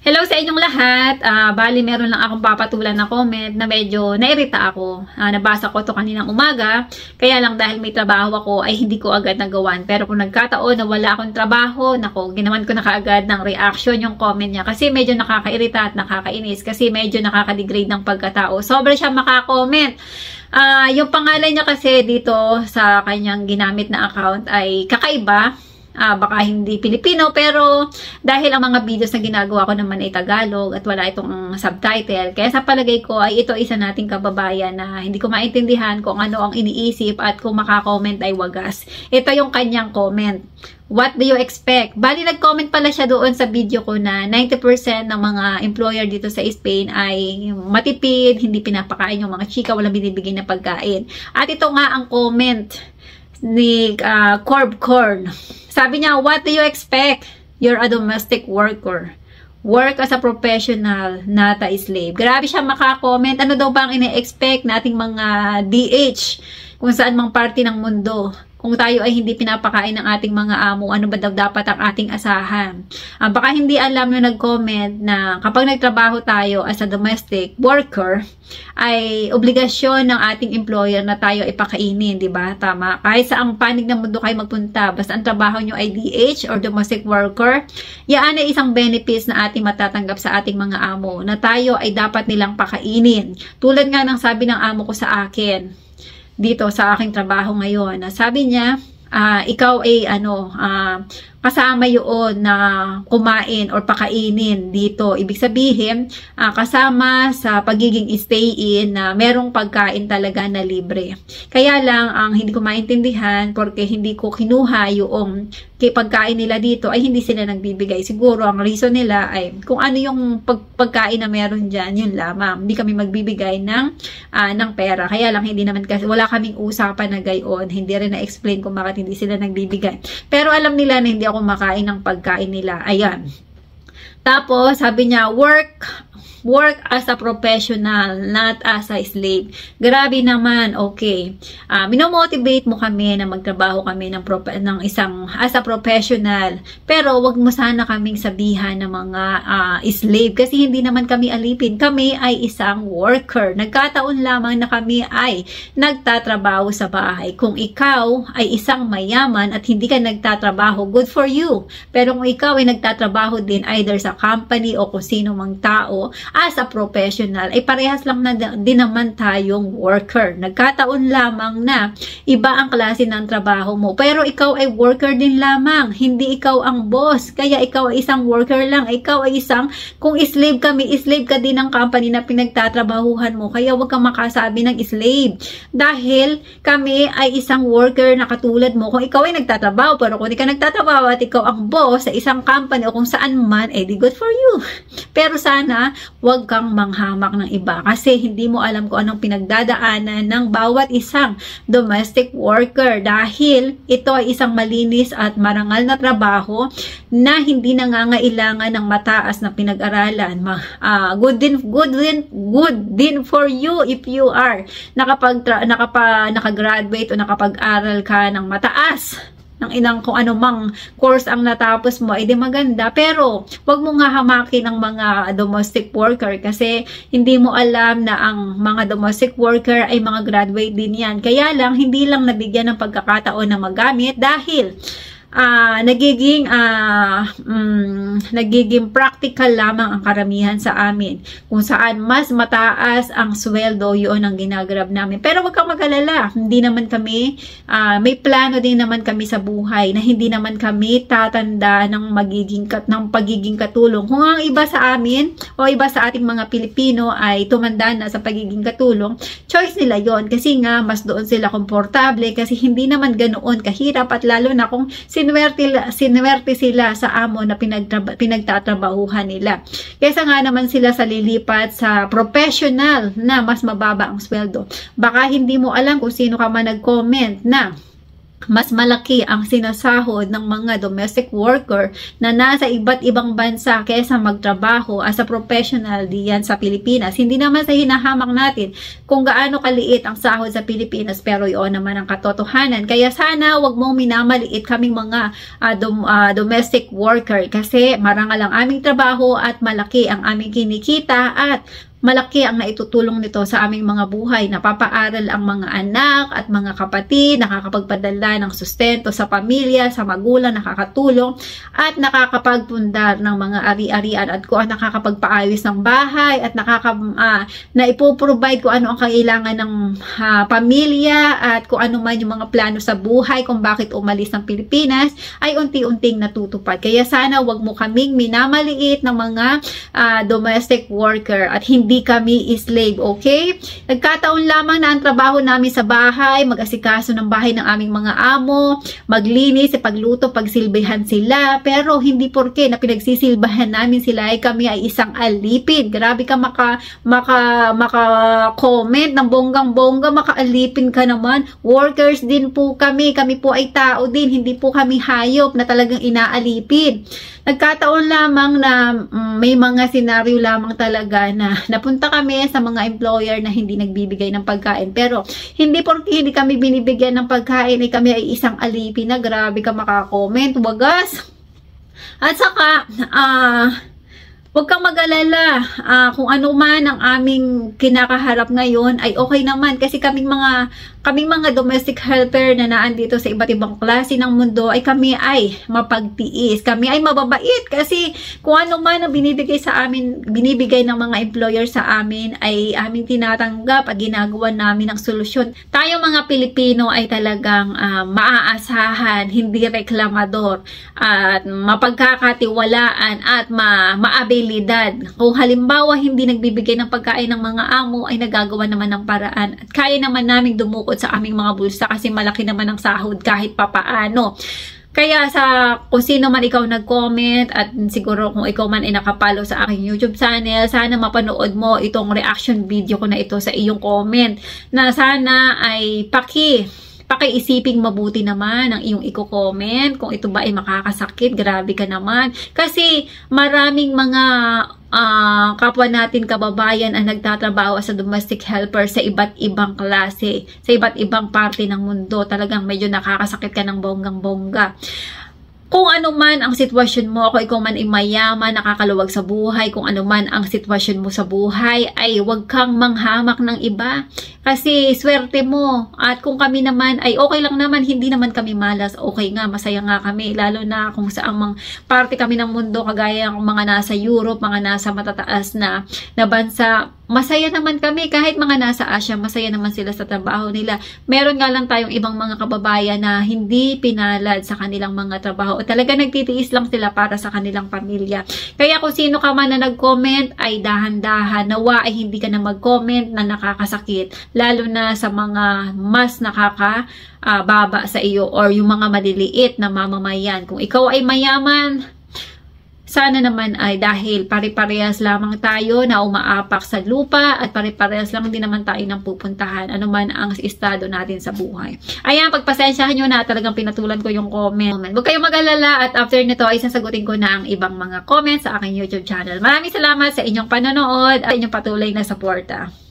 Hello sa inyong lahat. Bali, meron lang akong papatulan na comment na medyo nairita ako. Nabasa ko to kaninang umaga. Kaya lang dahil may trabaho ako ay hindi ko agad nagawan. Pero kung nagkataon na wala akong trabaho, nako, ginawan ko na kaagad ng reaction yung comment niya. Kasi medyo nakakairita at nakakainis. Kasi medyo nakakadegrade ng pagkatao. Sobra siya makakomment. Yung pangalan niya kasi dito sa kanyang ginamit na account ay kakaiba. Baka hindi Pilipino, pero dahil ang mga videos na ginagawa ko naman ay Tagalog at wala itong subtitle, kaya sa palagay ko ay ito isa nating kababayan na hindi ko maintindihan kung ano ang iniisip at kung makakomment ay wagas. Ito yung kanyang comment. What do you expect? Bali, nag-comment pala siya doon sa video ko na 90% ng mga employer dito sa Spain ay matipid, hindi pinapakain yung mga chika, walang binibigay na pagkain. At ito nga ang comment ni Corb Corn. Sabi niya, what do you expect? You're a domestic worker. Work as a professional, not a slave. Grabe siya makakomment. Ano daw ba ang ine-expect nating mga DH kung saan mang parte ng mundo? Kung tayo ay hindi pinapakain ng ating mga amo, ano ba daw dapat ang ating asahan? Baka hindi alam yung nag-comment na kapag nagtrabaho tayo as a domestic worker, ay obligasyon ng ating employer na tayo ipakainin, di ba? Tama. Kahit sa ang panig ng mundo kayo magpunta, basta ang trabaho nyo ay DH or domestic worker, yan ay isang benefits na ating matatanggap sa ating mga amo, na tayo ay dapat nilang pakainin. Tulad nga ng sabi ng amo ko sa akin, dito sa aking trabaho ngayon, sabi niya, ikaw ay kasama yun na kumain or pakainin dito. Ibig sabihin, kasama sa pagiging stay-in na merong pagkain talaga na libre. Kaya lang, ang hindi ko maintindihan, porque hindi ko kinuha yung pagkain nila dito, ay hindi sila nagbibigay. Siguro, ang reason nila ay kung ano yung pagkain na meron dyan, yun lamang. Hindi kami magbibigay ng pera. Kaya lang, hindi naman kasi, wala kaming usapan na gayon. Hindi rin na-explain kung bakit hindi sila nagbibigay. Pero alam nila na hindi ako makain ng pagkain nila. Ayan. Tapos, sabi niya, work as a professional, not as a slave. Grabe naman, okay. Minomotivate mo kami na magtrabaho kami ng isang as a professional. Pero wag mo sana kaming sabihan ng mga slave kasi hindi naman kami alipin. Kami ay isang worker. Nagkataon lamang na kami ay nagtatrabaho sa bahay. Kung ikaw ay isang mayaman at hindi ka nagtatrabaho, good for you. Pero kung ikaw ay nagtatrabaho din either sa company o kung sino mang tao, as a professional, ay parehas lang na din naman tayong worker. Nagkataon lamang na iba ang klase ng trabaho mo. Pero ikaw ay worker din lamang. Hindi ikaw ang boss. Kaya ikaw ay isang worker lang. Ikaw ay kung slave kami, slave ka din ng company na pinagtatrabahuhan mo. Kaya huwag kang makasabi ng slave. Dahil kami ay isang worker na katulad mo. Kung ikaw ay nagtatrabaho, pero kung hindi ka nagtatrabaho at ikaw ang boss sa isang company o kung saan man, eh di good for you. Pero sana, huwag kang manghamak ng iba kasi hindi mo alam kung anong pinagdadaanan ng bawat isang domestic worker dahil ito ay isang malinis at marangal na trabaho na hindi nangangailangan ng mataas na pinag-aralan. Good din for you if you are nakagraduate o nakapag-aral ka ng mataas ng inang kung ano mang course ang natapos mo, ay di maganda. Pero, wag mo nga hamakin ng mga domestic worker kasi hindi mo alam na ang mga domestic worker ay mga graduate din yan. Kaya lang, hindi lang nabigyan ng pagkakataon na magamit dahil nagiging practical lamang ang karamihan sa amin. Kung saan mas mataas ang sweldo, yun ang ginagrab namin. Pero wag kang mag-alala. Hindi naman kami, may plano din naman kami sa buhay na hindi naman kami tatanda ng pagiging katulong. Kung ang iba sa amin o iba sa ating mga Pilipino ay tumanda na sa pagiging katulong, choice nila yon kasi nga mas doon sila komportable kasi hindi naman ganoon kahirap at lalo na kung sinuwerte sila sa amo na pinagtatrabahuhan nila. Kaysa nga naman sila sa lilipat sa professional na mas mababa ang sweldo. Baka hindi mo alam kung sino ka man nag-comment na mas malaki ang sinasahod ng mga domestic worker na nasa iba't ibang bansa kaysa magtrabaho as a professional diyan sa Pilipinas. Hindi naman sa hinahamak natin kung gaano kaliit ang sahod sa Pilipinas, pero yun naman ang katotohanan. Kaya sana wag mong minamaliit kaming mga domestic worker, kasi marangal ang aming trabaho at malaki ang aming kinikita at malaki ang naitutulong nito sa aming mga buhay. Napapaaral ang mga anak at mga kapatid, nakakapagpadala ng sustento sa pamilya, sa magulang, nakakatulong at nakakapagpundar ng mga ari-arian at kung nakakapagpaayos ng bahay at naipoprovide kung ano ang kailangan ng pamilya at kung ano man yung mga plano sa buhay kung bakit umalis ng Pilipinas ay unti-unting natutupad. Kaya sana wag mo kaming minamaliit ng mga domestic worker at hindi kami slave, okay? Nagkataon lamang na ang trabaho namin sa bahay, mag-asikaso ng bahay ng aming mga amo, maglinis, pagluto, pagsilbihan sila, pero hindi porke na pinagsisilbahan namin sila ay kami ay isang alipin. Grabe ka maka-comment ng bonggang-bongga, maka-alipin ka naman. Workers din po kami po ay tao din, hindi po kami hayop na talagang inaalipin. Nagkataon lamang na may mga senaryo lamang talaga na napunta kami sa mga employer na hindi nagbibigay ng pagkain. Pero hindi porque hindi kami binibigyan ng pagkain ay kami ay isang alipin na. Grabe ka makakomment, wagas. At saka, huwag kang mag-alala, kung ano man ang aming kinakaharap ngayon ay okay naman, kasi kaming mga domestic helper na naandito sa iba't ibang klase ng mundo ay kami ay mapagtiis, kami ay mababait, kasi kung ano man ang binibigay ng mga employer sa amin ay aming tinatanggap at ginagawa namin ang solusyon. Tayo mga Pilipino ay talagang maaasahan, hindi reklamador, at mapagkakatiwalaan at maabilidad. Kung halimbawa hindi nagbibigay ng pagkain ng mga amo ay nagagawa naman ng paraan at kaya naman naming dumukot sa aming mga bulsa kasi malaki naman ang sahod kahit papaano. Kaya kung sino man ikaw nag-comment at siguro kung ikaw man ay nakapalo sa aking YouTube channel, sana mapanood mo itong reaction video ko na ito sa iyong comment, na sana ay pakiisiping mabuti naman ang iyong i-comment kung ito ba ay makakasakit. Grabe ka naman. Kasi maraming mga kapwa natin kababayan ang nagtatrabaho sa domestic helper sa iba't ibang klase, sa iba't ibang parte ng mundo. Talagang medyo nakakasakit ka ng bonggang-bongga. Kung ano man ang sitwasyon mo, kung ikaw man ay mayaman, nakakaluwag sa buhay, kung ano man ang sitwasyon mo sa buhay, ay huwag kang manghamak ng iba. Kasi swerte mo. At kung kami naman ay okay lang naman, hindi naman kami malas. Okay nga, masaya nga kami. Lalo na kung saang parte kami ng mundo, kagaya ng mga nasa Europe, mga nasa matataas na bansa. Masaya naman kami. Kahit mga nasa Asia, masaya naman sila sa trabaho nila. Meron nga lang tayong ibang mga kababayan na hindi pinalad sa kanilang mga trabaho. O talaga nagtitiis lang sila para sa kanilang pamilya. Kaya kung sino ka man na nag-comment, ay dahan-dahan. Nawa ay hindi ka na mag-comment na nakakasakit. Lalo na sa mga mas nakakababa sa iyo or yung mga maliliit na mamamayan. Kung ikaw ay mayaman, sana naman ay dahil pare-parehas lamang tayo na umaapak sa lupa at pare-parehas lang din naman tayo ng pupuntahan anuman ang estado natin sa buhay. Ayan, pagpasensyahan nyo na talagang pinatulan ko yung comment. Huwag kayong mag-alala at after nito ay sasagutin ko na ang ibang mga comments sa aking YouTube channel. Maraming salamat sa inyong panonood at inyong patuloy na suporta.